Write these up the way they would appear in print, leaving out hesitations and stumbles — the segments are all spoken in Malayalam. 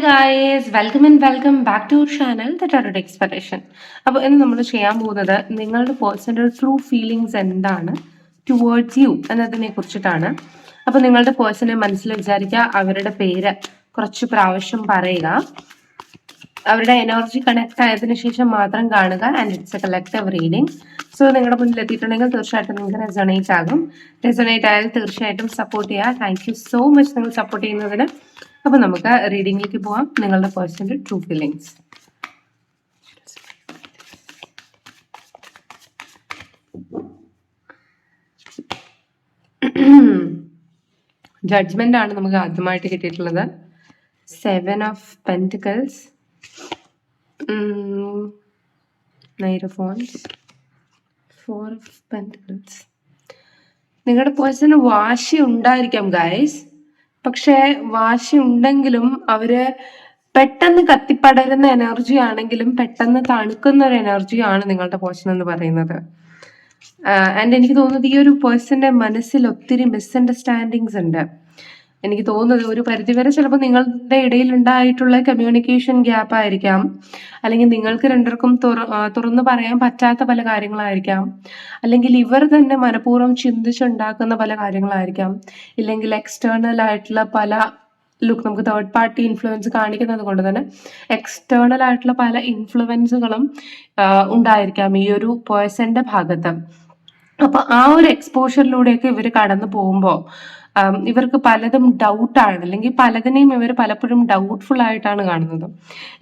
Guys, welcome and welcome back to our channel the tarot expectation. അപ്പോൾ ഇന്ന് നമ്മൾ ചെയ്യാൻ പോകുന്നത് നിങ്ങളുടെ പേഴ്സൻ്റെ ട്രൂ ഫീലിങ്സ് എന്താണ് ടുവേർഡ്സ് യു എന്നതിനെ കുറിച്ചിട്ടാണ്. അപ്പോൾ നിങ്ങളുടെ പേഴ്സണെ മനസ്സിൽ വിചാരിക്കുക, അവരുടെ പേര് കുറച്ച് പ്രാവശ്യം പറയുക, അവരുടെ എനർജി കണക്ട് ആയതിനു ശേഷം മാത്രം കാണുക. And it's A collective reading. So നിങ്ങളുടെ മുന്നിൽ എത്തിയിട്ടുണ്ടെങ്കിൽ തീർച്ചയായിട്ടും നിങ്ങൾക്ക് റെസണേറ്റ് ആകും. റെസണേറ്റ് ആയാൽ തീർച്ചയായിട്ടും സപ്പോർട്ട് ചെയ്യുക. താങ്ക് യു സോ മച്ച് നിങ്ങൾ സപ്പോർട്ട് ചെയ്യുന്നതിന്. അപ്പൊ നമുക്ക് റീഡിംഗിലേക്ക് പോവാം. നിങ്ങളുടെ പേഴ്സന്റെ ട്രൂ ഫീലിങ്സ്. ജഡ്ജ്മെന്റ് ആണ് നമുക്ക് ആദ്യമായിട്ട് കിട്ടിയിട്ടുള്ളത്. 7 of pentacles, Knight of Wands, 4 of pentacles. നിങ്ങളുടെ പേഴ്സന് വാശി ഉണ്ടായിരിക്കാം ഗൈസ്, പക്ഷെ വാശി ഉണ്ടെങ്കിലും അവര് പെട്ടെന്ന് കത്തിപ്പടരുന്ന എനർജി ആണെങ്കിലും പെട്ടെന്ന് തണുക്കുന്ന ഒരു എനർജിയാണ് നിങ്ങളുടെ പേഴ്സൺ എന്ന് പറയുന്നത്. ആൻഡ് എനിക്ക് തോന്നുന്നത് ഈ ഒരു പേഴ്സന്റെ മനസ്സിൽ ഒത്തിരി മിസ്അണ്ടർസ്റ്റാൻഡിങ്സ് ഉണ്ട്. എനിക്ക് തോന്നുന്നത് ഒരു പരിധിവരെ ചിലപ്പോൾ നിങ്ങളുടെ ഇടയിൽ ഉണ്ടായിട്ടുള്ള കമ്മ്യൂണിക്കേഷൻ ഗ്യാപ്പ് ആയിരിക്കാം, അല്ലെങ്കിൽ നിങ്ങൾക്ക് രണ്ടുപേർക്കും തുറന്നു പറയാൻ പറ്റാത്ത പല കാര്യങ്ങളായിരിക്കാം, അല്ലെങ്കിൽ ഇവർ തന്നെ മനഃപൂർവ്വം ചിന്തിച്ചുണ്ടാക്കുന്ന പല കാര്യങ്ങളായിരിക്കാം, ഇല്ലെങ്കിൽ എക്സ്റ്റേണൽ ആയിട്ടുള്ള പല നമുക്ക് തേർഡ് പാർട്ടി ഇൻഫ്ലുവൻസ് കാണിക്കുന്നത് കൊണ്ട് തന്നെ എക്സ്റ്റേണൽ ആയിട്ടുള്ള പല ഇൻഫ്ലുവൻസുകളും ഉണ്ടായിരിക്കാം ഈ ഒരു പേഴ്സന്റെ ഭാഗത്ത്. അപ്പൊ ആ ഒരു എക്സ്പോഷറിലൂടെയൊക്കെ ഇവർ കടന്നു പോകുമ്പോൾ ഇവർക്ക് പലതും ഡൗട്ടാണ്, അല്ലെങ്കിൽ പലതിനെയും ഇവർ പലപ്പോഴും ഡൗട്ട്ഫുൾ ആയിട്ടാണ് കാണുന്നത്.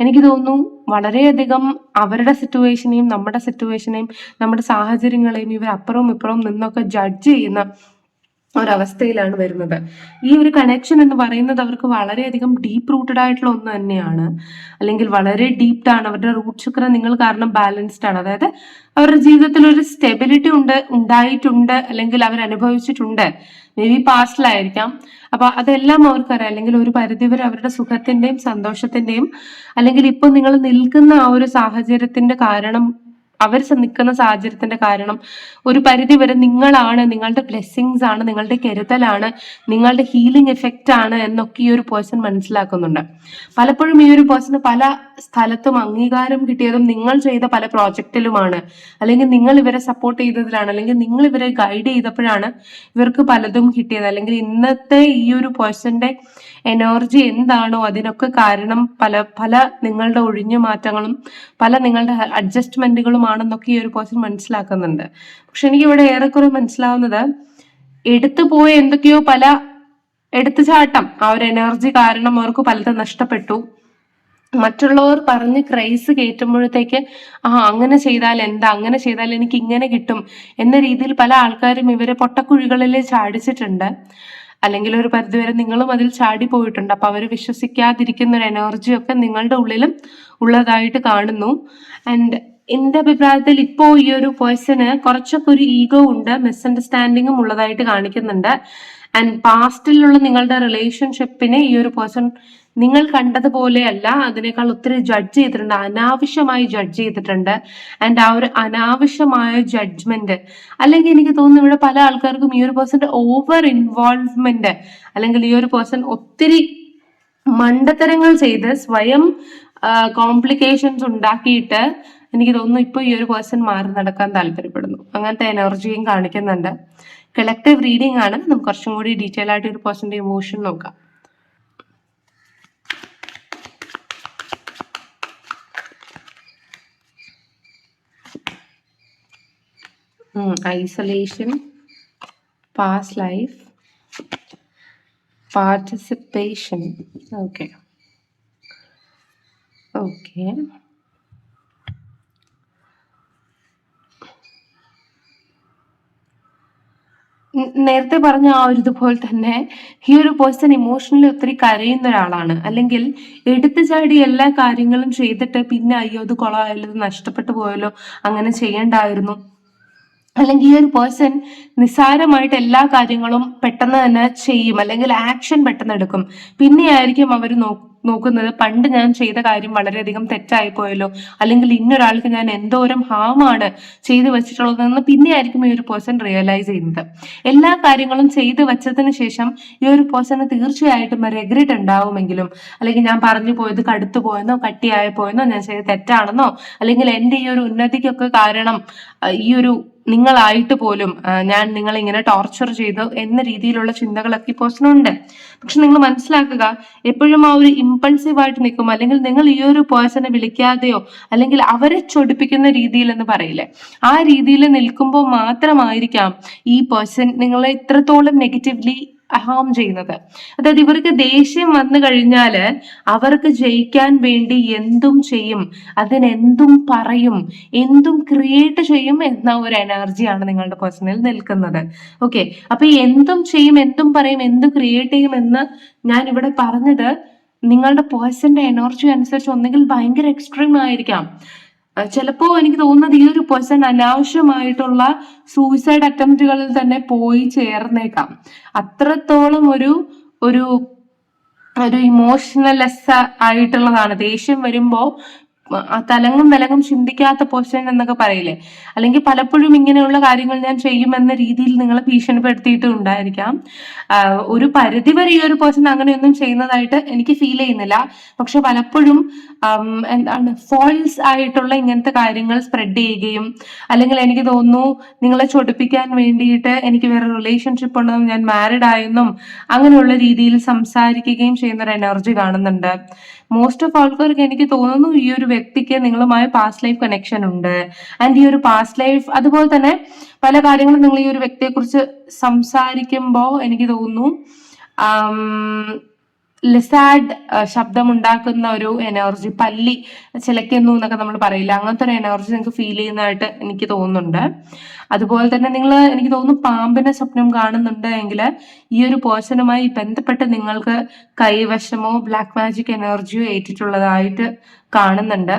എനിക്ക് തോന്നുന്നു വളരെയധികം അവരുടെ സിറ്റുവേഷനെയും നമ്മുടെ സിറ്റുവേഷനെയും നമ്മുടെ സാഹചര്യങ്ങളെയും ഇവർ അപ്പുറവും ഇപ്പുറവും നിന്നൊക്കെ ജഡ്ജ് ചെയ്യുന്ന ഒരവസ്ഥയിലാണ് വരുന്നത്. ഈ ഒരു കണക്ഷൻ എന്ന് പറയുന്നത് അവർക്ക് വളരെയധികം ഡീപ്പ് റൂട്ടഡ് ആയിട്ടുള്ള ഒന്ന് തന്നെയാണ്, അല്ലെങ്കിൽ വളരെ ഡീപ്ഡ് ആണ്. അവരുടെ റൂട്ട് ചക്ര നിങ്ങൾ കാരണം ബാലൻസ്ഡ് ആണ്. അതായത് അവരുടെ ജീവിതത്തിൽ ഒരു സ്റ്റെബിലിറ്റി ഉണ്ടായിട്ടുണ്ട്, അല്ലെങ്കിൽ അവർ അനുഭവിച്ചിട്ടുണ്ട്. മേ ബി പാസ്റ്റിലായിരിക്കാം. അപ്പൊ അതെല്ലാം അവർക്കറിയാം. അല്ലെങ്കിൽ ഒരു പരിധിവരെ അവരുടെ സുഖത്തിന്റെയും സന്തോഷത്തിന്റെയും, അല്ലെങ്കിൽ ഇപ്പൊ നിങ്ങൾ നിൽക്കുന്ന ആ ഒരു സാഹചര്യത്തിന്റെ കാരണം, അവർ നിൽക്കുന്ന സാഹചര്യത്തിന്റെ കാരണം ഒരു പരിധി വരെ നിങ്ങളാണ്, നിങ്ങളുടെ ബ്ലെസ്സിങ്സ് ആണ്, നിങ്ങളുടെ കരുതലാണ്, നിങ്ങളുടെ ഹീലിംഗ് എഫക്റ്റ് ആണ് എന്നൊക്കെ ഈ ഒരു പേഴ്സൺ മനസ്സിലാക്കുന്നുണ്ട്. പലപ്പോഴും ഈ ഒരു പേഴ്സണ് പല സ്ഥലത്തും അംഗീകാരം കിട്ടിയതും നിങ്ങൾ ചെയ്ത പല പ്രോജക്റ്റിലുമാണ്, അല്ലെങ്കിൽ നിങ്ങൾ ഇവരെ സപ്പോർട്ട് ചെയ്തതിലാണ്, അല്ലെങ്കിൽ നിങ്ങൾ ഇവരെ ഗൈഡ് ചെയ്തപ്പോഴാണ് ഇവർക്ക് പലതും കിട്ടിയത്. അല്ലെങ്കിൽ ഇന്നത്തെ ഈ ഒരു പേഴ്സന്റെ എനർജി എന്താണോ അതിനൊക്കെ കാരണം പല പല നിങ്ങളുടെ ഒഴിഞ്ഞു മാറ്റങ്ങളും പല നിങ്ങളുടെ അഡ്ജസ്റ്റ്മെന്റുകളും ആണെന്നൊക്കെ ഈ ഒരു പേഴ്സൺ മനസ്സിലാക്കുന്നുണ്ട്. പക്ഷെ എനിക്ക് ഇവിടെ ഏറെക്കുറെ മനസ്സിലാവുന്നത് എടുത്തു പോയ എന്തൊക്കെയോ പല എടുത്തുചാട്ടം, ആ ഒരു എനർജി കാരണം അവർക്ക് പലതും നഷ്ടപ്പെട്ടു. മറ്റുള്ളവർ പറഞ്ഞ് ക്രൈസ് കയറ്റുമ്പോഴത്തേക്ക് അങ്ങനെ ചെയ്താൽ എന്താ, അങ്ങനെ ചെയ്താൽ എനിക്ക് ഇങ്ങനെ കിട്ടും എന്ന രീതിയിൽ പല ആൾക്കാരും ഇവരെ പൊട്ടക്കുഴികളിൽ ചാടിച്ചിട്ടുണ്ട്, അല്ലെങ്കിൽ ഒരു പരിധിവരെ നിങ്ങളും അതിൽ ചാടി പോയിട്ടുണ്ട്. അപ്പൊ അവര് വിശ്വസിക്കാതിരിക്കുന്ന ഒരു എനർജി ഒക്കെ നിങ്ങളുടെ ഉള്ളിലും ഉള്ളതായിട്ട് കാണുന്നു. ആൻഡ് എന്റെ അഭിപ്രായത്തിൽ ഇപ്പോ ഈ ഒരു പേഴ്സണ് കുറച്ചൊക്കെ ഒരു ഈഗോ ഉണ്ട്, മിസ്അണ്ടർസ്റ്റാൻഡിങ്ങും ഉള്ളതായിട്ട് കാണിക്കുന്നുണ്ട്. ആൻഡ് പാസ്റ്റിലുള്ള നിങ്ങളുടെ റിലേഷൻഷിപ്പിനെ ഈ ഒരു പേഴ്സൺ നിങ്ങൾ കണ്ടതുപോലെയല്ല, അതിനേക്കാൾ ഒത്തിരി ജഡ്ജ് ചെയ്തിട്ടുണ്ട്, അനാവശ്യമായി ജഡ്ജ് ചെയ്തിട്ടുണ്ട്. ആൻഡ് ആ ഒരു അനാവശ്യമായ ജഡ്ജ്മെന്റ്, അല്ലെങ്കിൽ എനിക്ക് തോന്നുന്നു ഇവിടെ പല ആൾക്കാർക്കും ഈ ഒരു പേഴ്സന്റെ ഓവർ ഇൻവോൾവ്മെന്റ്, അല്ലെങ്കിൽ ഈ ഒരു പേഴ്സൺ ഒത്തിരി മണ്ടത്തരങ്ങൾ ചെയ്ത് സ്വയം കോംപ്ലിക്കേഷൻസ് ഉണ്ടാക്കിയിട്ട് എനിക്ക് തോന്നുന്നു ഇപ്പൊ ഈ ഒരു പേഴ്സൺ മാറി നടക്കാൻ താല്പര്യപ്പെടുന്നു. അങ്ങനത്തെ എനർജിയും കാണിക്കുന്നുണ്ട്. കളക്റ്റീവ് റീഡിംഗ് ആണ്. നമുക്ക് കുറച്ചും കൂടി ഡീറ്റെയിൽ ആയിട്ട് ഒരു പേഴ്സന്റെ ഇമോഷൻ നോക്കാം. Isolation, past life, participation. Okay നേരത്തെ പറഞ്ഞ ആ ഒരു ഇതുപോലെ തന്നെ ഈ ഒരു പേഴ്സൺ ഇമോഷണലി ഒത്തിരി കരയുന്ന ഒരാളാണ്, അല്ലെങ്കിൽ എടുത്തു ചാടി എല്ലാ കാര്യങ്ങളും ചെയ്തിട്ട് പിന്നെ അയ്യോ അത് കൊളമായല്ലോ, ഇത് നഷ്ടപ്പെട്ടു പോയല്ലോ, അങ്ങനെ ചെയ്യണ്ടായിരുന്നു അല്ലെങ്കിൽ ഈ ഒരു പേഴ്സൺ നിസ്സാരമായിട്ട് എല്ലാ കാര്യങ്ങളും പെട്ടെന്ന് തന്നെ ചെയ്യും, അല്ലെങ്കിൽ ആക്ഷൻ പെട്ടെന്ന് എടുക്കും. പിന്നെയായിരിക്കും അവർ നോക്കുന്നത് പണ്ട് ഞാൻ ചെയ്ത കാര്യം വളരെയധികം തെറ്റായി പോയല്ലോ, അല്ലെങ്കിൽ ഇന്നൊരാൾക്ക് ഞാൻ എന്തോരം ഹാമാണ് ചെയ്തു വെച്ചിട്ടുള്ളതെന്ന് പിന്നെയായിരിക്കും ഈ ഒരു പേഴ്സൺ റിയലൈസ് ചെയ്യുന്നത്. എല്ലാ കാര്യങ്ങളും ചെയ്തു വെച്ചതിന് ശേഷം ഈ ഒരു പേഴ്സണ് തീർച്ചയായിട്ടും റെഗ്രറ്റ് ഉണ്ടാവുമെങ്കിലും, അല്ലെങ്കിൽ ഞാൻ പറഞ്ഞു പോയത് കടുത്തു പോയെന്നോ കട്ടിയായി പോയെന്നോ, ഞാൻ ചെയ്ത് തെറ്റാണെന്നോ, അല്ലെങ്കിൽ എൻ്റെ ഈ ഒരു ഉന്നതിക്കൊക്കെ കാരണം ഈ ഒരു നിങ്ങളായിട്ട് പോലും ഞാൻ നിങ്ങളെ ഇങ്ങനെ ടോർച്ചർ ചെയ്തു എന്ന രീതിയിലുള്ള ചിന്തകളൊക്കെ ഈ പേഴ്സണുണ്ട്. പക്ഷെ നിങ്ങൾ മനസ്സിലാക്കുക, എപ്പോഴും ആ ഒരു ഇമ്പൾസീവ് ആയിട്ട് നിൽക്കും, അല്ലെങ്കിൽ നിങ്ങൾ ഈ ഒരു പേഴ്സണെ വിളിക്കാതെയോ അല്ലെങ്കിൽ അവരെ ചൊടിപ്പിക്കുന്ന രീതിയിൽ എന്ന് പറയില്ലേ, ആ രീതിയിൽ നിൽക്കുമ്പോൾ മാത്രമായിരിക്കാം ഈ പേഴ്സൺ നിങ്ങളെ ഇത്രത്തോളം നെഗറ്റീവ്ലി ഹാം ചെയ്യുന്നത്. അതായത് ഇവർക്ക് ദേഷ്യം വന്നു കഴിഞ്ഞാല് അവർക്ക് ജയിക്കാൻ വേണ്ടി എന്തും ചെയ്യും, അതിനെന്തും പറയും, എന്തും ക്രിയേറ്റ് ചെയ്യും എന്ന ഒരു എനർജിയാണ് നിങ്ങളുടെ പേഴ്സണിൽ നിൽക്കുന്നത്. ഓക്കെ, അപ്പൊ ഈ എന്തും ചെയ്യും, എന്തും പറയും, എന്തും ക്രിയേറ്റ് ചെയ്യും എന്ന് ഞാൻ ഇവിടെ പറഞ്ഞത് നിങ്ങളുടെ പേഴ്സന്റെ എനർജി അനുസരിച്ച് ഒന്നെങ്കിൽ ഭയങ്കര എക്സ്ട്രീം ആയിരിക്കാം. ചിലപ്പോ എനിക്ക് തോന്നുന്നത് ഈ ഒരു പേഴ്സൺ അനാവശ്യമായിട്ടുള്ള സൂയിസൈഡ് അറ്റംപ്റ്റുകളിൽ തന്നെ പോയി ചേർന്നേക്കാം. അത്രത്തോളം ഒരു ഒരു ഒരു ഇമോഷണലെസ് ആയിട്ടുള്ളതാണ്. ദേഷ്യം വരുമ്പോ തലങ്ങും വിലങ്ങും ചിന്തിക്കാത്ത പേഴ്സൺ എന്നൊക്കെ പറയില്ലേ, അല്ലെങ്കിൽ പലപ്പോഴും ഇങ്ങനെയുള്ള കാര്യങ്ങൾ ഞാൻ ചെയ്യുമെന്ന രീതിയിൽ നിങ്ങളെ ഭീഷണിപ്പെടുത്തിയിട്ടും ഉണ്ടായിരിക്കാം. ഒരു പരിധിവരെ ഈ ഒരു പേഴ്സൺ അങ്ങനെയൊന്നും ചെയ്യുന്നതായിട്ട് എനിക്ക് ഫീൽ ചെയ്യുന്നില്ല. പക്ഷെ പലപ്പോഴും എന്താണ് ഫോൾസ് ആയിട്ടുള്ള ഇങ്ങനത്തെ കാര്യങ്ങൾ സ്പ്രെഡ് ചെയ്യുകയും, അല്ലെങ്കിൽ എനിക്ക് തോന്നുന്നു നിങ്ങളെ ചൊടിപ്പിക്കാൻ വേണ്ടിയിട്ട് എനിക്ക് വേറെ റിലേഷൻഷിപ്പ് ഉണ്ടെന്നും ഞാൻ മാരിഡ് ആയെന്നും അങ്ങനെയുള്ള രീതിയിൽ സംസാരിക്കുകയും ചെയ്യുന്ന ഒരു എനർജി കാണുന്നുണ്ട്. മോസ്റ്റ് ഓഫ് ആൾക്കാർക്ക് എനിക്ക് തോന്നുന്നു ഈ ഒരു വ്യക്തിക്ക് നിങ്ങളുമായി പാസ്റ്റ് ലൈഫ് കണക്ഷൻ ഉണ്ട്. ആൻഡ് ഈ ഒരു പാസ്റ്റ് ലൈഫ് അതുപോലെ തന്നെ പല കാര്യങ്ങളും നിങ്ങൾ ഈ ഒരു വ്യക്തിയെ കുറിച്ച് സംസാരിക്കുമ്പോൾ എനിക്ക് തോന്നുന്നു ലിസാഡ് ശബ്ദമുണ്ടാക്കുന്ന ഒരു എനർജി, പല്ലി ചിലയ്ക്കുന്നു എന്നൊക്കെ നമ്മൾ പറയില്ല, അങ്ങനത്തെ ഒരു എനർജി നിങ്ങൾക്ക് ഫീൽ ചെയ്യുന്നതായിട്ട് എനിക്ക് തോന്നുന്നുണ്ട്. അതുപോലെ തന്നെ നിങ്ങൾ എനിക്ക് തോന്നുന്നു പാമ്പിനെ സ്വപ്നം കാണുന്നുണ്ട് എങ്കിൽ ഈ ഒരു പേഴ്സണുമായി ബന്ധപ്പെട്ട് നിങ്ങൾക്ക് കൈവശമോ ബ്ലാക്ക് മാജിക് എനർജിയോ ഏറ്റിട്ടുള്ളതായിട്ട് കാണുന്നുണ്ട്.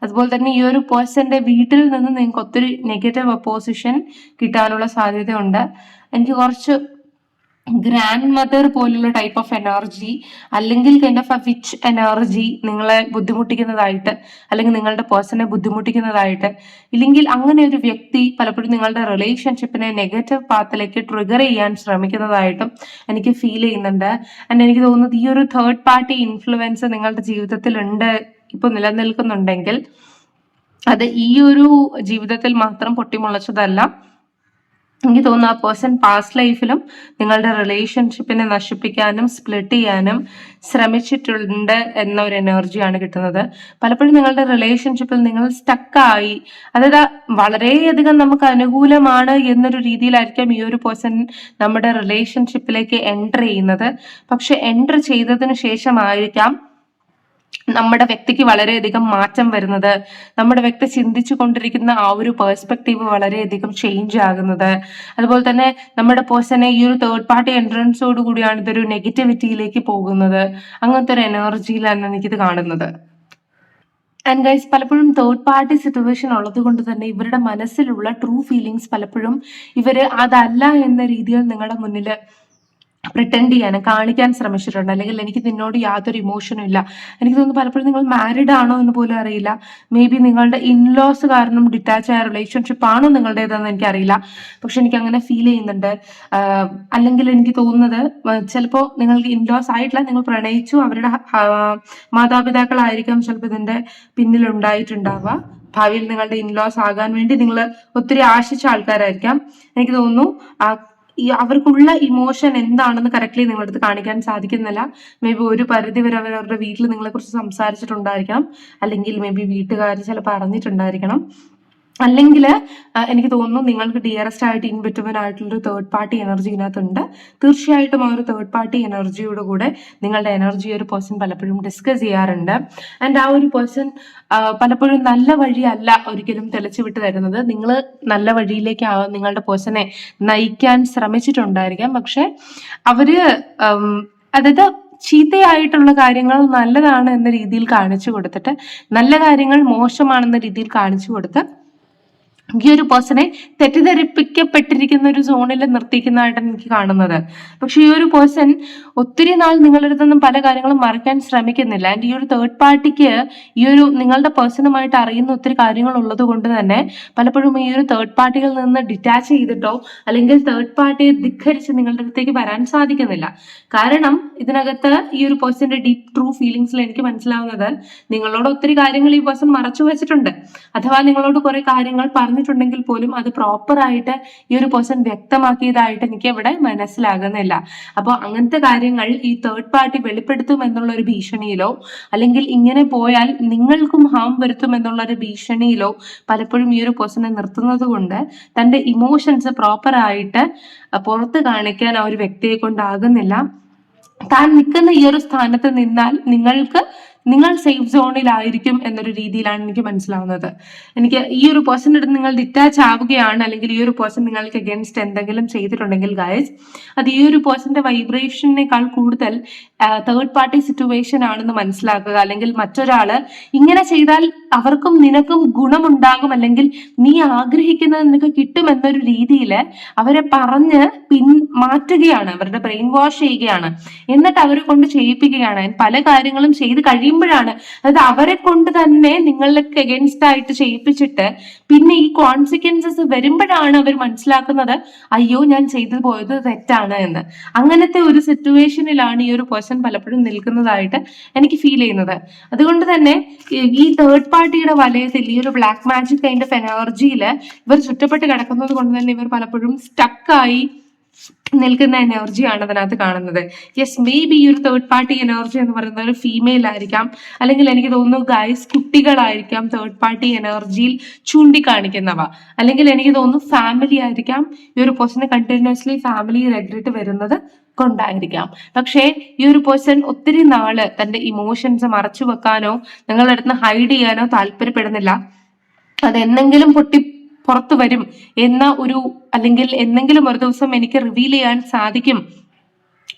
അതുപോലെ തന്നെ ഈ ഒരു പേഴ്സന്റെ വീട്ടിൽ നിന്ന് നിങ്ങൾക്ക് ഒത്തിരി നെഗറ്റീവ് അപ്പോസിഷൻ കിട്ടാനുള്ള സാധ്യതയുണ്ട്. എനിക്ക് കുറച്ച് ഗ്രാൻഡ് മദർ പോലുള്ള ടൈപ്പ് ഓഫ് എനർജി, അല്ലെങ്കിൽ kind of A which energy നിങ്ങളെ ബുദ്ധിമുട്ടിക്കുന്നതായിട്ട്, അല്ലെങ്കിൽ നിങ്ങളുടെ പേഴ്സണെ ബുദ്ധിമുട്ടിക്കുന്നതായിട്ട്, ഇല്ലെങ്കിൽ അങ്ങനെ ഒരു വ്യക്തി പലപ്പോഴും നിങ്ങളുടെ റിലേഷൻഷിപ്പിനെ നെഗറ്റീവ് പാത്തിലേക്ക് ട്രിഗർ ചെയ്യാൻ ശ്രമിക്കുന്നതായിട്ടും എനിക്ക് ഫീൽ ചെയ്യുന്നുണ്ട്. ആൻഡ് എനിക്ക് തോന്നുന്നത് ഈ ഒരു തേർഡ് പാർട്ടി ഇൻഫ്ലുവൻസ് നിങ്ങളുടെ ജീവിതത്തിൽ ഉണ്ട്, ഇപ്പൊ നിലനിൽക്കുന്നുണ്ടെങ്കിൽ അത് ഈ ഒരു ജീവിതത്തിൽ മാത്രം പൊട്ടിമുളച്ചതല്ല. എനിക്ക് തോന്നുന്നു ആ പേഴ്സൺ പാസ്റ്റ് ലൈഫിലും നിങ്ങളുടെ റിലേഷൻഷിപ്പിനെ നശിപ്പിക്കാനും സ്പ്ലിറ്റ് ചെയ്യാനും ശ്രമിച്ചിട്ടുണ്ട് എന്ന ഒരു എനർജിയാണ് കിട്ടുന്നത്. പലപ്പോഴും നിങ്ങളുടെ റിലേഷൻഷിപ്പിൽ നിങ്ങൾ സ്റ്റക്കായി, അതായത് വളരെയധികം നമുക്ക് അനുകൂലമാണ് എന്നൊരു രീതിയിലായിരിക്കാം ഈ ഒരു പേഴ്സൺ നമ്മുടെ റിലേഷൻഷിപ്പിലേക്ക് എൻ്റർ ചെയ്യുന്നത്. പക്ഷെ എൻ്റർ ചെയ്തതിനു ശേഷമായിരിക്കാം നമ്മുടെ വ്യക്തിക്ക് വളരെയധികം മാറ്റം വരുന്നത്, നമ്മുടെ വ്യക്തി ചിന്തിച്ചു കൊണ്ടിരിക്കുന്ന ആ ഒരു പേഴ്സ്പെക്റ്റീവ് വളരെയധികം ചേഞ്ച് ആകുന്നത്. അതുപോലെ തന്നെ നമ്മുടെ പേഴ്സണെ ഈ ഒരു തേർഡ് പാർട്ടി എൻട്രൻസോട് കൂടിയാണ് ഇതൊരു നെഗറ്റിവിറ്റിയിലേക്ക് പോകുന്നത്. അങ്ങനത്തെ ഒരു എനർജിയിലാണ് എനിക്കിത് കാണുന്നത്. ആൻഡ് ഗൈസ്, പലപ്പോഴും തേർഡ് പാർട്ടി സിറ്റുവേഷൻ ഉള്ളത് കൊണ്ട് തന്നെ ഇവരുടെ മനസ്സിലുള്ള ട്രൂ ഫീലിങ്സ് പലപ്പോഴും ഇവര് അതല്ല എന്ന രീതിയിൽ നിങ്ങളുടെ മുന്നിൽ പ്രിറ്റൻഡ് ചെയ്യാനും കാണിക്കാൻ ശ്രമിച്ചിട്ടുണ്ട്. അല്ലെങ്കിൽ എനിക്ക് നിന്നോട് യാതൊരു ഇമോഷനും ഇല്ല. എനിക്ക് തോന്നുന്നു പലപ്പോഴും നിങ്ങൾ മാരിഡ് ആണോ എന്ന് പോലും അറിയില്ല. മേ ബി നിങ്ങളുടെ ഇൻലോസ് കാരണം ഡിറ്റാച്ച് ആയ റിലേഷൻഷിപ്പ് ആണോ നിങ്ങളുടേതെന്ന് എനിക്കറിയില്ല. പക്ഷെ എനിക്ക് അങ്ങനെ ഫീൽ ചെയ്യുന്നുണ്ട്. അല്ലെങ്കിൽ എനിക്ക് തോന്നുന്നത് ചിലപ്പോൾ നിങ്ങൾക്ക് ഇൻലോസ് ആയിട്ടില്ല, നിങ്ങൾ പ്രണയിച്ചു, അവരുടെ മാതാപിതാക്കളായിരിക്കാം ചിലപ്പോൾ ഇതിന്റെ പിന്നിലുണ്ടായിട്ടുണ്ടാവുക. ഭാവിയിൽ നിങ്ങളുടെ ഇൻലോസ് ആകാൻ വേണ്ടി നിങ്ങൾ ഒത്തിരി ആശിച്ച ആൾക്കാരായിരിക്കാം. എനിക്ക് തോന്നുന്നു അവർക്കുള്ള ഇമോഷൻ എന്താണെന്ന് കറക്റ്റ്ലി നിങ്ങളുടെ അടുത്ത് കാണിക്കാൻ സാധിക്കുന്നില്ല. മേ ബി ഒരു പരിധി വരെ അവരവരുടെ വീട്ടിൽ നിങ്ങളെ കുറിച്ച് സംസാരിച്ചിട്ടുണ്ടായിരിക്കണം, അല്ലെങ്കിൽ മേ ബി വീട്ടുകാർ ചിലപ്പോൾ അറിഞ്ഞിട്ടുണ്ടായിരിക്കണം. അല്ലെങ്കിൽ എനിക്ക് തോന്നുന്നു നിങ്ങൾക്ക് ഡിയറസ്റ്റ് ആയിട്ട് ഇൻബിറ്റ്വീൻ ആയിട്ടുള്ളൊരു തേർഡ് പാർട്ടി എനർജി ഇതിനകത്തുണ്ട്. തീർച്ചയായിട്ടും ആ ഒരു തേർഡ് പാർട്ടി എനർജിയുടെ കൂടെ നിങ്ങളുടെ എനർജി ഒരു പേഴ്സൺ പലപ്പോഴും ഡിസ്കസ് ചെയ്യാറുണ്ട്. ആൻഡ് ആ ഒരു പേഴ്സൺ പലപ്പോഴും നല്ല വഴിയല്ല ഒരിക്കലും തെളിച്ചു വിട്ട് തരുന്നത്. നിങ്ങൾ നല്ല വഴിയിലേക്ക് നിങ്ങളുടെ പേഴ്സണെ നയിക്കാൻ ശ്രമിച്ചിട്ടുണ്ടായിരിക്കാം. പക്ഷെ അവര് അതായത് ചീത്തയായിട്ടുള്ള കാര്യങ്ങൾ നല്ലതാണ് എന്ന രീതിയിൽ കാണിച്ചു കൊടുത്തിട്ട്, നല്ല കാര്യങ്ങൾ മോശമാണെന്ന രീതിയിൽ കാണിച്ചു കൊടുത്ത് ഈ ഒരു പേഴ്സണെ തെറ്റിദ്ധരിപ്പിക്കപ്പെട്ടിരിക്കുന്ന ഒരു സോണിൽ നിർത്തിക്കുന്നതായിട്ടാണ് എനിക്ക് കാണുന്നത്. പക്ഷെ ഈ ഒരു പേഴ്സൺ ഒത്തിരി നാൾ നിങ്ങളുടെ അടുത്തൊന്നും പല കാര്യങ്ങളും മറക്കാൻ ശ്രമിക്കുന്നില്ല. ആൻഡ് ഈ ഒരു തേർഡ് പാർട്ടിക്ക് ഈ ഒരു നിങ്ങളുടെ പേഴ്സണുമായിട്ട് അറിയുന്ന ഒത്തിരി കാര്യങ്ങൾ ഉള്ളത് കൊണ്ട് തന്നെ പലപ്പോഴും ഈ ഒരു തേർഡ് പാർട്ടികളിൽ നിന്ന് ഡിറ്റാച്ച് ചെയ്തിട്ടോ അല്ലെങ്കിൽ തേർഡ് പാർട്ടിയെ ധിക്കരിച്ച് നിങ്ങളുടെ അടുത്തേക്ക് വരാൻ സാധിക്കുന്നില്ല. കാരണം ഇതിനകത്ത് ഈ ഒരു പേഴ്സന്റെ ഡീപ് ട്രൂ ഫീലിങ്സിൽ എനിക്ക് മനസ്സിലാവുന്നത് നിങ്ങളോട് ഒത്തിരി കാര്യങ്ങൾ ഈ പേഴ്സൺ മറച്ചു വെച്ചിട്ടുണ്ട്. അഥവാ നിങ്ങളോട് കുറെ കാര്യങ്ങൾ പറഞ്ഞിട്ടുണ്ടെങ്കിൽ പോലും അത് പ്രോപ്പർ ആയിട്ട് ഈ ഒരു പേഴ്സൺ വ്യക്തമാക്കിയതായിട്ട് എനിക്ക് ഇവിടെ മനസ്സിലാകുന്നില്ല. അപ്പോൾ അങ്ങനത്തെ കാര്യങ്ങൾ ഈ തേർഡ് പാർട്ടി വെളിപ്പെടുത്തും എന്നുള്ള ഒരു ഭീഷണിയിലോ അല്ലെങ്കിൽ ഇങ്ങനെ പോയാൽ നിങ്ങൾക്കും ഹാം വരുത്തും എന്നുള്ള ഒരു ഭീഷണിയിലോ പലപ്പോഴും ഈ ഒരു പേഴ്സണെ നിർത്തുന്നത് കൊണ്ട് തന്റെ ഇമോഷൻസ് പ്രോപ്പർ ആയിട്ട് പുറത്ത് കാണിക്കാൻ ആ ഒരു വ്യക്തിയെ കൊണ്ടാകുന്നില്ല. താൻ നിൽക്കുന്ന ഈ ഒരു സ്ഥാനത്ത് നിന്നാൽ നിങ്ങൾ സേഫ് സോണിലായിരിക്കും എന്നൊരു രീതിയിലാണ് എനിക്ക് മനസ്സിലാവുന്നത്. എനിക്ക് ഈ ഒരു പേഴ്സണിന്റെ അടുത്ത് നിങ്ങൾ ഡിറ്റാച്ച് ആവുകയാണ് അല്ലെങ്കിൽ ഈ ഒരു പേഴ്സൺ നിങ്ങൾക്ക് അഗേൻസ്റ്റ് എന്തെങ്കിലും ചെയ്തിട്ടുണ്ടെങ്കിൽ ഗൈസ്, അത് ഈ ഒരു പേഴ്സന്റെ വൈബ്രേഷനേക്കാൾ കൂടുതൽ തേർഡ് പാർട്ടി സിറ്റുവേഷൻ ആണെന്ന് മനസ്സിലാക്കുക. അല്ലെങ്കിൽ മറ്റൊരാള് ഇങ്ങനെ ചെയ്താൽ അവർക്കും നിനക്കും ഗുണമുണ്ടാകും അല്ലെങ്കിൽ നീ ആഗ്രഹിക്കുന്നത് നിനക്ക് കിട്ടും എന്നൊരു രീതിയിൽ അവരെ പറഞ്ഞ് മാറ്റുകയാണ്, അവരുടെ ബ്രെയിൻ വാഷ് ചെയ്യുകയാണ്, എന്നിട്ട് അവരെ കൊണ്ട് ചെയ്യിപ്പിക്കുകയാണ്. പല കാര്യങ്ങളും ചെയ്ത് കഴിയുമ്പോഴാണ്, അതായത് അവരെ കൊണ്ട് തന്നെ നിങ്ങൾക്ക് അഗേൻസ്റ്റ് ആയിട്ട് ചെയ്യിപ്പിച്ചിട്ട് പിന്നെ ഈ കോൺസിക്വൻസസ് വരുമ്പോഴാണ് അവർ മനസ്സിലാക്കുന്നത് അയ്യോ ഞാൻ ചെയ്തു പോയത് തെറ്റാണ് എന്ന്. അങ്ങനത്തെ ഒരു സിറ്റുവേഷനിലാണ് ഈ ഒരു പേഴ്സൺ പലപ്പോഴും നിൽക്കുന്നതായിട്ട് എനിക്ക് ഫീൽ ചെയ്യുന്നത്. അതുകൊണ്ട് തന്നെ ഈ തേർഡ് പാർട്ടിയുടെ വലയത്തിൽ ഈ ഒരു ബ്ലാക്ക് മാജിക് കൈൻഡ് ഓഫ് എനർജിയിൽ ഇവർ ചുറ്റപ്പെട്ട് കിടക്കുന്നത് കൊണ്ട് തന്നെ ഇവർ പലപ്പോഴും സ്റ്റക്കായി നിൽക്കുന്ന എനർജിയാണ് അതിനകത്ത് കാണുന്നത്. യെസ്, മേ ബി ഈ ഒരു തേർഡ് പാർട്ടി എനർജി എന്ന് പറയുന്നത് ഒരു ഫീമെയിൽ ആയിരിക്കാം, അല്ലെങ്കിൽ എനിക്ക് തോന്നുന്നു ഗൈസ് കുട്ടികളായിരിക്കാം തേർഡ് പാർട്ടി എനർജിയിൽ ചൂണ്ടിക്കാണിക്കുന്നവ, അല്ലെങ്കിൽ എനിക്ക് തോന്നുന്നു ഫാമിലി ആയിരിക്കാം. ഈ ഒരു പേഴ്സണ് കണ്ടിന്യൂസ്ലി ഫാമിലി റെഗ്രറ്റ് വരുന്നത് കൊണ്ടായിരിക്കാം. പക്ഷേ ഈ ഒരു പേഴ്സൺ ഒത്തിരി നാള് തന്റെ ഇമോഷൻസ് മറച്ചു വെക്കാനോ നിങ്ങളുടെ അടുത്ത് ഹൈഡ് ചെയ്യാനോ താല്പര്യപ്പെടുന്നില്ല. അതെന്തെങ്കിലും പൊട്ടി പുറത്തു വരും എന്ന ഒരു, അല്ലെങ്കിൽ എന്തെങ്കിലും ഒരു ദിവസം എനിക്ക് റിവീൽ ചെയ്യാൻ സാധിക്കും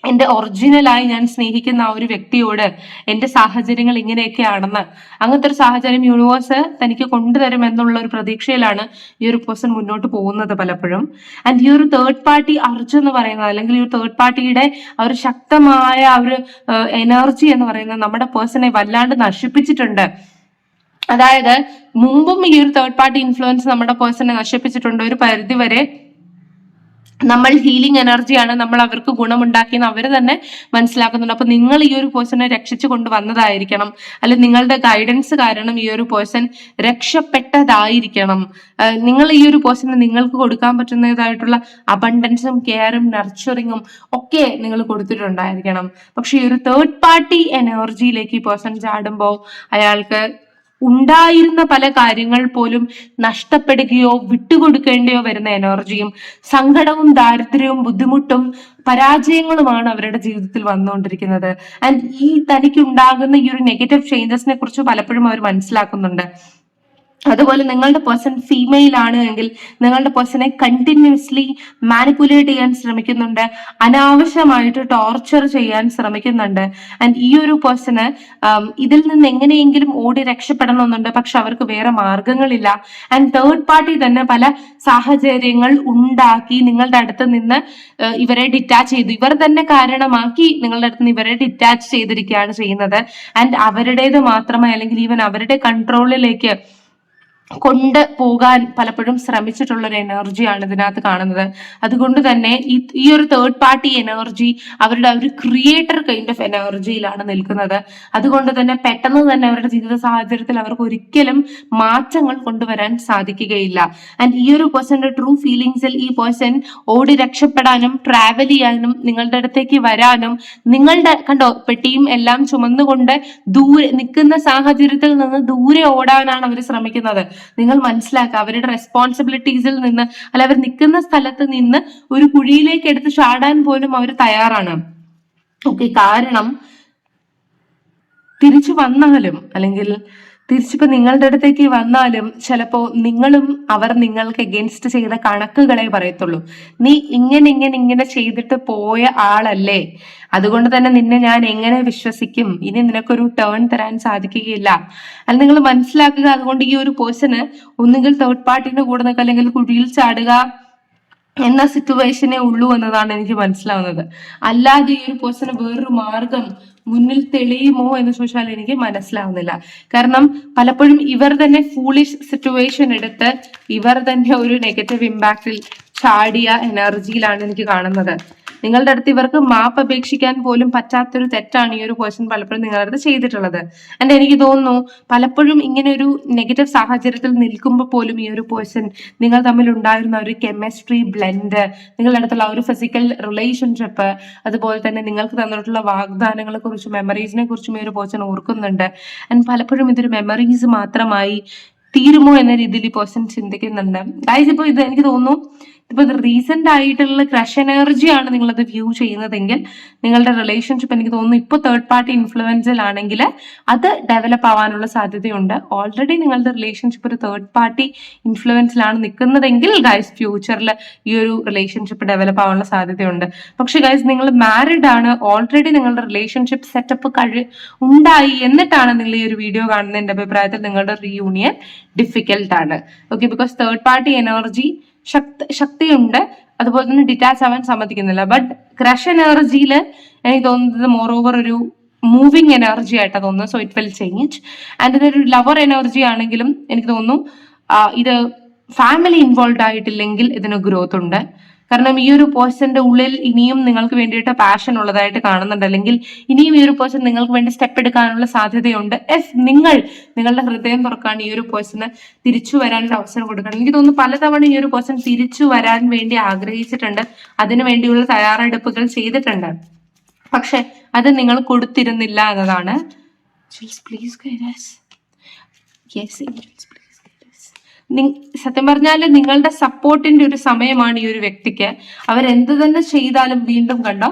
എന്റെ ഒറിജിനലായി ഞാൻ സ്നേഹിക്കുന്ന ആ ഒരു വ്യക്തിയോട് എന്റെ സാഹചര്യങ്ങൾ ഇങ്ങനെയൊക്കെയാണെന്ന്, അങ്ങനത്തെ ഒരു സാഹചര്യം യൂണിവേഴ്സ് തനിക്ക് കൊണ്ടുതരും എന്നുള്ള ഒരു പ്രതീക്ഷയിലാണ് ഈ ഒരു പേഴ്സൺ മുന്നോട്ട് പോകുന്നത് പലപ്പോഴും. ആൻഡ് ഈ ഒരു തേർഡ് പാർട്ടി അർജ് എന്ന് പറയുന്നത്, അല്ലെങ്കിൽ ഈ ഒരു തേർഡ് പാർട്ടിയുടെ ആ ഒരു ശക്തമായ ആ ഒരു എനർജി എന്ന് പറയുന്നത് നമ്മുടെ പേഴ്സണെ വല്ലാണ്ട് നശിപ്പിച്ചിട്ടുണ്ട്. അതായത് മുമ്പും ഈ ഒരു തേർഡ് പാർട്ടി ഇൻഫ്ലുവൻസ് നമ്മുടെ പേഴ്സണെ നശിപ്പിച്ചിട്ടുണ്ട്. ഒരു പരിധി വരെ നമ്മൾ ഹീലിംഗ് എനർജിയാണ്, നമ്മൾ അവർക്ക് ഗുണമുണ്ടാക്കിയെന്ന് അവർ തന്നെ മനസ്സിലാക്കുന്നുണ്ട്. അപ്പൊ നിങ്ങൾ ഈ ഒരു പേഴ്സണെ രക്ഷിച്ചു കൊണ്ടുവന്നതായിരിക്കണം, അല്ലെങ്കിൽ നിങ്ങളുടെ ഗൈഡൻസ് കാരണം ഈ ഒരു പേഴ്സൺ രക്ഷപ്പെട്ടതായിരിക്കണം. നിങ്ങൾ ഈ ഒരു പേഴ്സണ് നിങ്ങൾക്ക് കൊടുക്കാൻ പറ്റുന്നതായിട്ടുള്ള അബണ്ടൻസും കെയറും നർച്ചറിങ്ങും ഒക്കെ നിങ്ങൾ കൊടുത്തിട്ടുണ്ടായിരിക്കണം. പക്ഷെ ഈ ഒരു തേർഡ് പാർട്ടി എനർജിയിലേക്ക് ഈ പേഴ്സൺ ചാടുമ്പോൾ അയാൾക്ക് ഉണ്ടായിരുന്ന പല കാര്യങ്ങൾ പോലും നഷ്ടപ്പെടുകയോ വിട്ടുകൊടുക്കേണ്ടിയോ വരുന്ന എനർജിയും സങ്കടവും ദാരിദ്ര്യവും ബുദ്ധിമുട്ടും പരാജയങ്ങളുമാണ് അവരുടെ ജീവിതത്തിൽ വന്നുകൊണ്ടിരിക്കുന്നത്. ആൻഡ് ഈ തനിക്ക് ഉണ്ടാകുന്ന ഈ ഒരു നെഗറ്റീവ് ചേഞ്ചസിനെ കുറിച്ച് പലപ്പോഴും അവർ മനസ്സിലാക്കുന്നുണ്ട്. അതുപോലെ നിങ്ങളുടെ പേഴ്സൺ ഫീമെയിൽ ആണ് എങ്കിൽ നിങ്ങളുടെ പേഴ്സണെ കണ്ടിന്യൂസ്ലി മാനിപ്പുലേറ്റ് ചെയ്യാൻ ശ്രമിക്കുന്നുണ്ട്, അനാവശ്യമായിട്ട് ടോർച്ചർ ചെയ്യാൻ ശ്രമിക്കുന്നുണ്ട്. ആൻഡ് ഈ ഒരു പേഴ്സണ് ഇതിൽ നിന്ന് എങ്ങനെയെങ്കിലും ഓടി രക്ഷപ്പെടണമെന്നുണ്ട്, പക്ഷെ അവർക്ക് വേറെ മാർഗങ്ങളില്ല. ആൻഡ് തേർഡ് പാർട്ടി തന്നെ പല സാഹചര്യങ്ങൾ ഉണ്ടാക്കി നിങ്ങളുടെ അടുത്ത് നിന്ന് ഇവരെ ഡിറ്റാച്ച് ചെയ്തു, ഇവർ തന്നെ കാരണമാക്കി നിങ്ങളുടെ അടുത്ത് നിന്ന് ഇവരെ ഡിറ്റാച്ച് ചെയ്തിരിക്കുകയാണ് ചെയ്യുന്നത്. ആൻഡ് അവരുടേത് മാത്രമായി അല്ലെങ്കിൽ ഈവൻ അവരുടെ കൺട്രോളിലേക്ക് കൊണ്ട് പോകാൻ പലപ്പോഴും ശ്രമിച്ചിട്ടുള്ള ഒരു എനർജിയാണ് ഇതിനകത്ത് കാണുന്നത്. അതുകൊണ്ട് തന്നെ ഈ ഒരു തേർഡ് പാർട്ടി എനർജി അവരുടെ ഒരു ക്രിയേറ്റർ കൈൻഡ് ഓഫ് എനർജിയിലാണ് നിൽക്കുന്നത്. അതുകൊണ്ട് തന്നെ പെട്ടെന്ന് തന്നെ അവരുടെ ജീവിത സാഹചര്യത്തിൽ അവർക്ക് ഒരിക്കലും മാറ്റങ്ങൾ കൊണ്ടുവരാൻ സാധിക്കുകയില്ല. ആൻഡ് ഈ ഒരു പേഴ്സന്റെ ട്രൂ ഫീലിങ്സിൽ ഈ പേഴ്സൺ ഓടി രക്ഷപ്പെടാനും ട്രാവൽ ചെയ്യാനും നിങ്ങളുടെ അടുത്തേക്ക് വരാനും നിങ്ങളുടെ കണ്ടോ പെട്ടിയും എല്ലാം ചുമന്നുകൊണ്ട് ദൂരെ നിൽക്കുന്ന സാഹചര്യത്തിൽ നിന്ന് ദൂരെ ഓടാനാണ് അവർ ശ്രമിക്കുന്നത്. നിങ്ങൾ മനസ്സിലാക്കുക, അവരുടെ റെസ്പോൺസിബിലിറ്റീസിൽ നിന്ന് അല്ല അവർ നിൽക്കുന്ന സ്ഥലത്ത് നിന്ന് ഒരു കുഴിയിലേക്ക് എടുത്ത് ചാടാൻ പോലും അവർ തയ്യാറാണ്. ഓക്കെ, കാരണം തിരിച്ചു വന്നാലും അല്ലെങ്കിൽ തിരിച്ചിപ്പോ നിങ്ങളുടെ അടുത്തേക്ക് വന്നാലും ചിലപ്പോ അവർ നിങ്ങൾക്ക് എഗെയിൻസ്റ്റ് ചെയ്ത കണക്കുകളെ പറയത്തുള്ളൂ. നീ ഇങ്ങനെ ചെയ്തിട്ട് പോയ ആളല്ലേ, അതുകൊണ്ട് തന്നെ നിന്നെ ഞാൻ എങ്ങനെ വിശ്വസിക്കും, ഇനി നിനക്കൊരു ടേൺ തരാൻ സാധിക്കുകയില്ല. അത് നിങ്ങൾ മനസ്സിലാക്കുക. അതുകൊണ്ട് ഈ ഒരു പേഴ്സണ് ഒന്നുകിൽ തേർഡ് പാർട്ടിന്റെ കൂടെ നിൽക്കുക, അല്ലെങ്കിൽ കുഴിയിൽ ചാടുക എന്ന സിറ്റുവേഷനേ ഉള്ളൂ എന്നതാണ് എനിക്ക് മനസ്സിലാവുന്നത്. അല്ലാതെ ഈ ഒരു പേഴ്സണ് വേറൊരു മാർഗം മുന്നിൽ തെളിയുമോ എന്ന് ചോദിച്ചാൽ എനിക്ക് മനസ്സിലാവുന്നില്ല. കാരണം പലപ്പോഴും ഇവർ തന്നെ ഫൂളിഷ് സിറ്റുവേഷൻ എടുത്ത് ഇവർ തന്നെ ഒരു നെഗറ്റീവ് ഇമ്പാക്റ്റിൽ ചാടിയ എനർജിയിലാണ് എനിക്ക് കാണുന്നത്. നിങ്ങളുടെ അടുത്ത് ഇവർക്ക് മാപ്പ് അപേക്ഷിക്കാൻ പോലും പറ്റാത്തൊരു തെറ്റാണ് ഈ ഒരു പേഴ്സൺ പലപ്പോഴും നിങ്ങളുടെ അടുത്ത് ചെയ്തിട്ടുള്ളത്. ആൻഡ് എനിക്ക് തോന്നുന്നു പലപ്പോഴും ഇങ്ങനെ ഒരു നെഗറ്റീവ് സാഹചര്യത്തിൽ നിൽക്കുമ്പോൾ പോലും ഈ ഒരു പേഴ്സൺ നിങ്ങൾ തമ്മിൽ ഉണ്ടായിരുന്ന ഒരു കെമിസ്ട്രി ബ്ലെൻഡ്, നിങ്ങളുടെ അടുത്തുള്ള ഒരു ഫിസിക്കൽ റിലേഷൻഷിപ്പ്, അതുപോലെ തന്നെ നിങ്ങൾക്ക് തന്നിട്ടുള്ള വാഗ്ദാനങ്ങളെ കുറിച്ചും മെമ്മറീസിനെ കുറിച്ചും ഈ ഒരു പേഴ്സൺ ഓർക്കുന്നുണ്ട്. ആൻഡ് പലപ്പോഴും ഇതൊരു മെമ്മറീസ് മാത്രമായി തീരുമോ എന്ന രീതിയിൽ ഈ പേഴ്സൺ ചിന്തിക്കുന്നുണ്ട്. ഗൈസ്, ഇപ്പൊ ഇത് എനിക്ക് തോന്നുന്നു ഇപ്പൊ ഇത് റീസെന്റ് ആയിട്ടുള്ള ക്രഷ് എനർജിയാണ് നിങ്ങളത് വ്യൂ ചെയ്യുന്നതെങ്കിൽ നിങ്ങളുടെ റിലേഷൻഷിപ്പ് എനിക്ക് തോന്നുന്നു ഇപ്പൊ തേർഡ് പാർട്ടി ഇൻഫ്ലുവൻസിലാണെങ്കിൽ അത് ഡെവലപ്പ് ആവാനുള്ള സാധ്യതയുണ്ട്. ഓൾറെഡി നിങ്ങളുടെ റിലേഷൻഷിപ്പ് ഒരു തേർഡ് പാർട്ടി ഇൻഫ്ലുവൻസിലാണ് നിൽക്കുന്നതെങ്കിൽ ഗൈസ് ഫ്യൂച്ചറിൽ ഈ ഒരു റിലേഷൻഷിപ്പ് ഡെവലപ്പ് ആവാനുള്ള സാധ്യതയുണ്ട്. പക്ഷെ ഗൈസ്, നിങ്ങൾ മാരിഡ് ആണ്, ഓൾറെഡി നിങ്ങളുടെ റിലേഷൻഷിപ്പ് സെറ്റപ്പ് ഉണ്ടായി എന്നിട്ടാണ് നിങ്ങൾ ഈ ഒരു വീഡിയോ കാണുന്ന എന്റെ അഭിപ്രായത്തിൽ നിങ്ങളുടെ റീയൂണിയൻ ഡിഫിക്കൽട്ട് ആണ്. Okay, because third party energy ശക്തിയുണ്ട്, അതുപോലെ തന്നെ ഡിറ്റാച്ച് ആവാൻ സമ്മതിക്കുന്നില്ല. ബട്ട് ക്രഷ് എനർജിയിൽ എനിക്ക് തോന്നുന്നത് മോർ ഓവർ ഒരു മൂവിങ് എനർജി ആയിട്ടാണ് തോന്നുന്നത്. So it will change. And ഇതൊരു ലവർ എനർജി ആണെങ്കിലും എനിക്ക് തോന്നുന്നു ഇത് ഫാമിലി ഇൻവോൾവ് ആയിട്ടില്ലെങ്കിൽ ഇതിന് ഗ്രോത്ത് ഉണ്ട്. കാരണം ഈ ഒരു പേഴ്സന്റെ ഉള്ളിൽ ഇനിയും നിങ്ങൾക്ക് വേണ്ടിയിട്ട് പാഷൻ ഉള്ളതായിട്ട് കാണുന്നുണ്ട്, അല്ലെങ്കിൽ ഇനിയും ഈ ഒരു പേഴ്സൺ നിങ്ങൾക്ക് വേണ്ടി സ്റ്റെപ്പ് എടുക്കാനുള്ള സാധ്യതയുണ്ട്. നിങ്ങളുടെ ഹൃദയം തുറക്കാൻ ഈ ഒരു പേഴ്സണ് തിരിച്ചു വരാനൊരു അവസരം കൊടുക്കണം. എനിക്ക് തോന്നുന്നു പലതവണ ഈ ഒരു പേഴ്സൺ തിരിച്ചു വരാൻ വേണ്ടി ആഗ്രഹിച്ചിട്ടുണ്ട്, അതിനു വേണ്ടിയുള്ള തയ്യാറെടുപ്പുകൾ ചെയ്തിട്ടുണ്ട്. പക്ഷെ അത് നിങ്ങൾ കൊടുത്തിരുന്നില്ല എന്നതാണ്. സത്യം പറഞ്ഞാല് നിങ്ങളുടെ സപ്പോർട്ടിന്റെ ഒരു സമയമാണ് ഈ ഒരു വ്യക്തിക്ക്. അവരെന്ത് തന്നെ ചെയ്താലും വീണ്ടും കണ്ടോ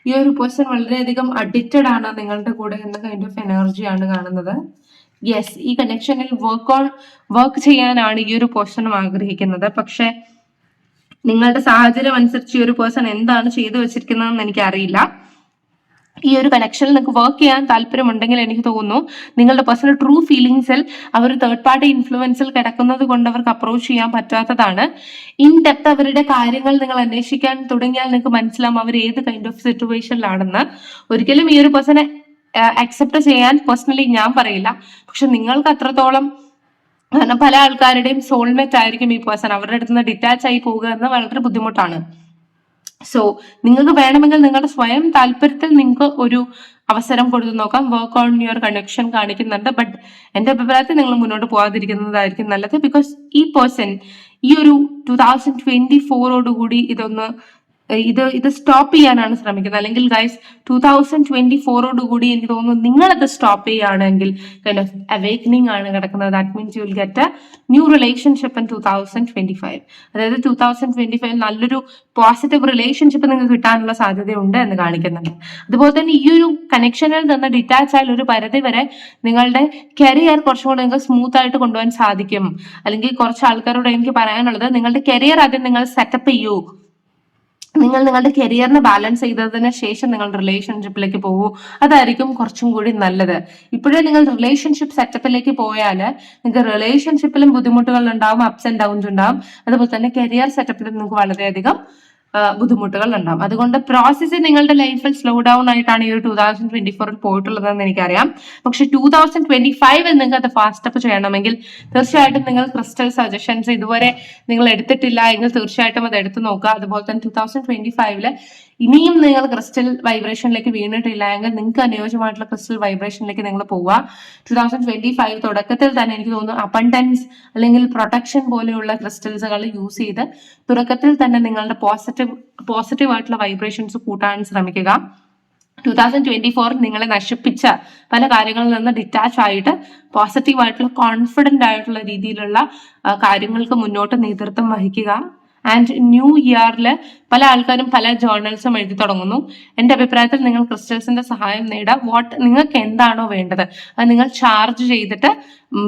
ഈ ഒരു പേഴ്സൺ വളരെയധികം അഡിക്റ്റഡ് ആണ് നിങ്ങളുടെ കൂടെ എന്ന കൈൻഡ് ഓഫ് എനർജിയാണ് കാണുന്നത്. യെസ്, ഈ കണക്ഷനിൽ വർക്ക് ചെയ്യാനാണ് ഈ ഒരു പേഴ്സണും ആഗ്രഹിക്കുന്നത്. പക്ഷെ നിങ്ങളുടെ സാഹചര്യം അനുസരിച്ച് ഈ ഒരു പേഴ്സൺ എന്താണ് ചെയ്തു വെച്ചിരിക്കുന്നതെന്ന് എനിക്കറിയില്ല. ഈ ഒരു കണക്ഷനിൽ നിങ്ങൾക്ക് വർക്ക് ചെയ്യാൻ താല്പര്യമുണ്ടെങ്കിൽ എനിക്ക് തോന്നുന്നു നിങ്ങളുടെ പേഴ്സണൽ ട്രൂ ഫീലിങ്സിൽ അവർ തേർഡ് പാർട്ടി ഇൻഫ്ലുവൻസിൽ കിടക്കുന്നത് കൊണ്ട് അവർക്ക് അപ്രോച്ച് ചെയ്യാൻ പറ്റാത്തതാണ്. ഇൻ ഡെപ്ത് അവരുടെ കാര്യങ്ങൾ നിങ്ങൾ അന്വേഷിക്കാൻ തുടങ്ങിയാൽ നിങ്ങൾക്ക് മനസ്സിലാവും അവർ ഏത് കൈൻഡ് ഓഫ് സിറ്റുവേഷനിലാണെന്ന്. ഒരിക്കലും ഈ ഒരു പേഴ്സണെ അക്സെപ്റ്റ് ചെയ്യാൻ പേഴ്സണലി ഞാൻ പറയില്ല. പക്ഷെ നിങ്ങൾക്ക് അത്രത്തോളം, കാരണം പല ആൾക്കാരുടെയും സോൾമേറ്റ് ആയിരിക്കും ഈ പേഴ്സൺ, അവരുടെ അടുത്ത് നിന്ന് ഡിറ്റാച്ച് ആയി പോകുക എന്ന് വളരെ ബുദ്ധിമുട്ടാണ്. സോ നിങ്ങൾക്ക് വേണമെങ്കിൽ നിങ്ങളുടെ സ്വയം താല്പര്യത്തിൽ നിങ്ങൾക്ക് ഒരു അവസരം കൊടുത്തു നോക്കാം. വർക്ക് ഓൺ യുവർ കണക്ഷൻ കാണിക്കുന്നുണ്ട്. ബട്ട് എന്റെ അഭിപ്രായത്തിൽ നിങ്ങൾ മുന്നോട്ട് പോകാതിരിക്കുന്നതായിരിക്കും നല്ലത്. ബിക്കോസ് ഈ പേഴ്സൺ ഈ ഒരു 2024 ഇത് സ്റ്റോപ്പ് ചെയ്യാനാണ് ശ്രമിക്കുന്നത്. അല്ലെങ്കിൽ ഗൈസ് 2024 എനിക്ക് തോന്നുന്നു നിങ്ങളത് സ്റ്റോപ്പ് ചെയ്യുകയാണെങ്കിൽ കൈൻഡ് ഓഫ് അവേക്കനിങ് ആണ് കിടക്കുന്നത്. That means you will get A new relationship in 2025. അതായത് 2025 നല്ലൊരു പോസിറ്റീവ് റിലേഷൻഷിപ്പ് നിങ്ങൾക്ക് കിട്ടാനുള്ള സാധ്യതയുണ്ട് എന്ന് കാണിക്കുന്നുണ്ട്. അതുപോലെ തന്നെ ഈ ഒരു കണക്ഷനിൽ നിന്ന് ഡിറ്റാച്ച് ആയാൽ ഒരു പരിധി വരെ നിങ്ങളുടെ കരിയർ കുറച്ചും കൂടെ നിങ്ങൾക്ക് സ്മൂത്ത് ആയിട്ട് കൊണ്ടുപോകാൻ സാധിക്കും. അല്ലെങ്കിൽ കുറച്ച് ആൾക്കാരോട് എനിക്ക് പറയാനുള്ളത്, നിങ്ങളുടെ കരിയർ ആദ്യം നിങ്ങൾ സെറ്റപ്പ് ചെയ്യൂ. നിങ്ങൾ നിങ്ങളുടെ കരിയറിനെ ബാലൻസ് ചെയ്തതിന് ശേഷം നിങ്ങൾ റിലേഷൻഷിപ്പിലേക്ക് പോകൂ. അതായിരിക്കും കുറച്ചും കൂടി നല്ലത്. ഇപ്പോഴേ നിങ്ങൾ റിലേഷൻഷിപ്പ് സെറ്റപ്പിലേക്ക് പോയാൽ നിങ്ങൾക്ക് റിലേഷൻഷിപ്പിലും ബുദ്ധിമുട്ടുകൾ ഉണ്ടാവും, അപ്സ് ആൻഡ് ഡൗൺസ് ഉണ്ടാവും. അതുപോലെ തന്നെ കരിയർ സെറ്റപ്പിലും നിങ്ങൾക്ക് വളരെയധികം ബുദ്ധിമുട്ടുകൾ ഉണ്ടാവും. അതുകൊണ്ട് പ്രോസസ്സ് നിങ്ങളുടെ ലൈഫിൽ സ്ലോ ഡൗൺ ആയിട്ടാണ് ഈ ഒരു 2024 പോയിട്ടുള്ളതെന്ന് എനിക്കറിയാം. പക്ഷെ 2025 നിങ്ങൾക്ക് അത് ഫാസ്റ്റ് അപ്പ് ചെയ്യണമെങ്കിൽ തീർച്ചയായിട്ടും നിങ്ങൾ ക്രിസ്റ്റൽ സജഷൻസ് ഇതുവരെ നിങ്ങൾ എടുത്തിട്ടില്ല എങ്കിൽ തീർച്ചയായിട്ടും അത് എടുത്തു നോക്കുക. അതുപോലെ തന്നെ 2025 ഇനിയും നിങ്ങൾ ക്രിസ്റ്റൽ വൈബ്രേഷനിലേക്ക് വീണിട്ടില്ല എങ്കിൽ നിങ്ങൾക്ക് അനുയോജ്യമായിട്ടുള്ള ക്രിസ്റ്റൽ വൈബ്രേഷനിലേക്ക് നിങ്ങൾ പോവുക. 2025 തുടക്കത്തിൽ തന്നെ എനിക്ക് തോന്നുന്നു അബണ്ടൻസ് അല്ലെങ്കിൽ പ്രൊട്ടക്ഷൻ പോലെയുള്ള ക്രിസ്റ്റൽസുകൾ യൂസ് ചെയ്ത് തുടക്കത്തിൽ തന്നെ നിങ്ങളുടെ പോസിറ്റീവ് ആയിട്ടുള്ള വൈബ്രേഷൻസ് കൂട്ടാൻ ശ്രമിക്കുക. 2024 നിങ്ങളെ നശിപ്പിച്ച പല കാര്യങ്ങളിൽ നിന്ന് ഡിറ്റാച്ച് ആയിട്ട് പോസിറ്റീവ് ആയിട്ടുള്ള കോൺഫിഡന്റ് ആയിട്ടുള്ള രീതിയിലുള്ള കാര്യങ്ങൾക്ക് മുന്നോട്ട് നേതൃത്വം വഹിക്കുക. ആൻഡ് ന്യൂ ഇയറിൽ പല ആൾക്കാരും പല ജേർണൽസും എഴുതി തുടങ്ങുന്നു. എൻ്റെ അഭിപ്രായത്തിൽ നിങ്ങൾ ക്രിസ്റ്റൽസിന്റെ സഹായം നേടുക. നിങ്ങൾക്ക് എന്താണോ വേണ്ടത് അത് നിങ്ങൾ ചാർജ് ചെയ്തിട്ട്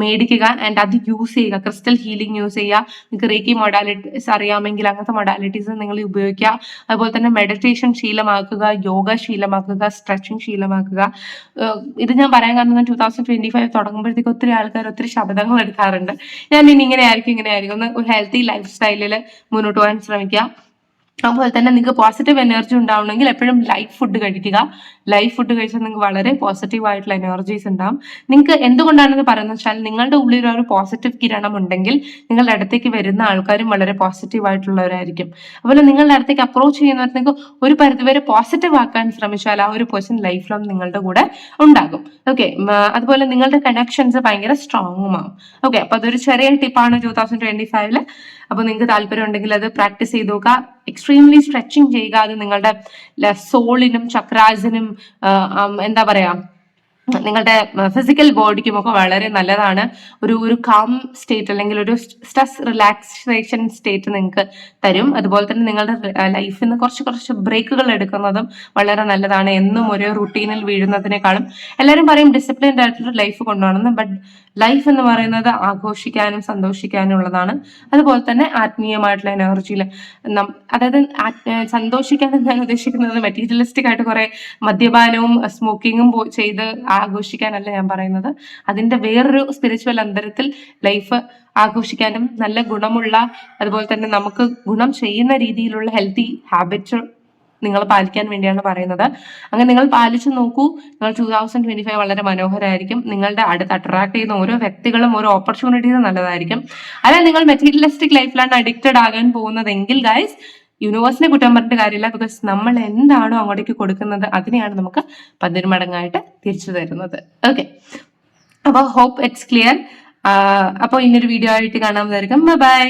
മേടിക്കുക ആൻഡ് അത് യൂസ് ചെയ്യുക. ക്രിസ്റ്റൽ ഹീലിംഗ് യൂസ് ചെയ്യുക. നിങ്ങൾക്ക് റേക്കി മൊഡാലിറ്റീസ് അറിയാമെങ്കിൽ അങ്ങനത്തെ മൊഡാലിറ്റീസ് നിങ്ങൾ ഉപയോഗിക്കുക. അതുപോലെ തന്നെ മെഡിറ്റേഷൻ ശീലമാക്കുക, യോഗ ശീലമാക്കുക, സ്ട്രെച്ചിങ് ശീലമാക്കുക. ഇത് ഞാൻ പറയാൻ കാരണം 2025 തുടങ്ങുമ്പോഴത്തേക്ക് ഒത്തിരി ആൾക്കാർ ഒത്തിരി ശബ്ദങ്ങൾ എടുക്കാറുണ്ട്. ഞാൻ ഇനി ഇങ്ങനെ ആയിരിക്കും ഒന്ന് ഒരു ഹെൽത്തി ലൈഫ് സ്റ്റൈലിൽ മുന്നോട്ട് പോകാൻ ശ്രമിക്കുക. അതുപോലെ തന്നെ നിങ്ങൾക്ക് പോസിറ്റീവ് എനർജി ഉണ്ടാവണമെങ്കിൽ എപ്പോഴും ലൈറ്റ് ഫുഡ് കഴിക്കുക. ലൈറ്റ് ഫുഡ് കഴിച്ചാൽ നിങ്ങൾക്ക് വളരെ പോസിറ്റീവ് ആയിട്ടുള്ള എനർജീസ് ഉണ്ടാവും. നിങ്ങൾക്ക് എന്തുകൊണ്ടാണെന്ന് പറയുന്നത് വെച്ചാൽ നിങ്ങളുടെ ഉള്ളിൽ ഒരു പോസിറ്റീവ് കിരണം ഉണ്ടെങ്കിൽ നിങ്ങളുടെ അടുത്തേക്ക് വരുന്ന ആൾക്കാരും വളരെ പോസിറ്റീവ് ആയിട്ടുള്ളവരായിരിക്കും. അതുപോലെ നിങ്ങളുടെ അടുത്തേക്ക് അപ്രോച്ച് ചെയ്യുന്നവർക്ക് ഒരു പരിധിവരെ പോസിറ്റീവ് ആക്കാൻ ശ്രമിച്ചാൽ ആ ഒരു പേഴ്സൺ ലൈഫ് ലോങ് നിങ്ങളുടെ കൂടെ ഉണ്ടാകും. ഓക്കെ, അതുപോലെ നിങ്ങളുടെ കണക്ഷൻസ് ഭയങ്കര സ്ട്രോങ്ങുമാവും. ഓക്കെ, അപ്പൊ അതൊരു ചെറിയ ടിപ്പാണ് 2025. അപ്പൊ നിങ്ങൾക്ക് താല്പര്യം ഉണ്ടെങ്കിൽ അത് പ്രാക്ടീസ് ചെയ്ത് നോക്കുക. എക്സ്ട്രീംലി സ്ട്രെച്ചിങ് ചെയ്യുക. അത് നിങ്ങളുടെ സോളിനും ചക്രാസിനും എന്താ പറയാ നിങ്ങളുടെ ഫിസിക്കൽ ബോഡിക്കും ഒക്കെ വളരെ നല്ലതാണ്. ഒരു കാം സ്റ്റേറ്റ് അല്ലെങ്കിൽ ഒരു സ്ട്രെസ് റിലാക്സേഷൻ സ്റ്റേറ്റ് നിങ്ങൾക്ക് തരും. അതുപോലെ തന്നെ നിങ്ങളുടെ ലൈഫിൽ നിന്ന് കുറച്ച് ബ്രേക്കുകൾ എടുക്കുന്നതും വളരെ നല്ലതാണ്. എന്നും ഒരേ റുട്ടീനിൽ വീഴുന്നതിനേക്കാളും എല്ലാവരും പറയും ഡിസിപ്ലിൻഡ് ആയിട്ടുള്ള ലൈഫ് കൊണ്ടുപോകണമെന്ന്. ബട്ട് ലൈഫ് എന്ന് പറയുന്നത് ആഘോഷിക്കാനും സന്തോഷിക്കാനും ഉള്ളതാണ്. അതുപോലെ തന്നെ ആത്മീയമായിട്ടുള്ള എനർജിയിൽ അതായത് സന്തോഷിക്കാനും ഞാൻ ഉദ്ദേശിക്കുന്നത് മെറ്റീരിയലിസ്റ്റിക് ആയിട്ട് കുറെ മദ്യപാനവും സ്മോക്കിങ്ങും ചെയ്ത് ആഘോഷിക്കാനല്ല ഞാൻ പറയുന്നത്. അതിന്റെ വേറൊരു സ്പിരിച്വൽ അന്തരത്തിൽ ലൈഫ് ആഘോഷിക്കാനും നല്ല ഗുണമുള്ള അതുപോലെ തന്നെ നമുക്ക് ഗുണം ചെയ്യുന്ന രീതിയിലുള്ള ഹെൽത്തി ഹാബിറ്റ്സ് നിങ്ങൾ പാലിക്കാൻ വേണ്ടിയാണ് പറയുന്നത്. അങ്ങനെ നിങ്ങൾ പാലിച്ചു നോക്കൂ. നിങ്ങൾ 2025 വളരെ മനോഹരമായിരിക്കും. നിങ്ങളുടെ അടുത്ത് അട്രാക്ട് ചെയ്യുന്ന ഓരോ വ്യക്തികളും ഓരോ ഓപ്പർച്യൂണിറ്റീസും നല്ലതായിരിക്കും. അല്ല നിങ്ങൾ മെറ്റീരിയലിസ്റ്റിക് ലൈഫിലാണ് അഡിക്റ്റഡ് ആകാൻ പോകുന്നതെങ്കിൽ ഗൈസ് യൂണിവേഴ്സിനെ കുറ്റം പറഞ്ഞിട്ട് കാര്യമില്ല. ബിക്കോസ് നമ്മൾ എന്താണോ അങ്ങോട്ടേക്ക് കൊടുക്കുന്നത് അതിനെയാണ് നമുക്ക് 10 മടങ്ങായിട്ട് തിരിച്ചു തരുന്നത്. ഓക്കെ, അപ്പോൾ ഹോപ്പ് ഇറ്റ്സ് ക്ലിയർ. അപ്പോൾ ഇന്നൊരു വീഡിയോ ആയിട്ട് കാണാൻ. ബൈ.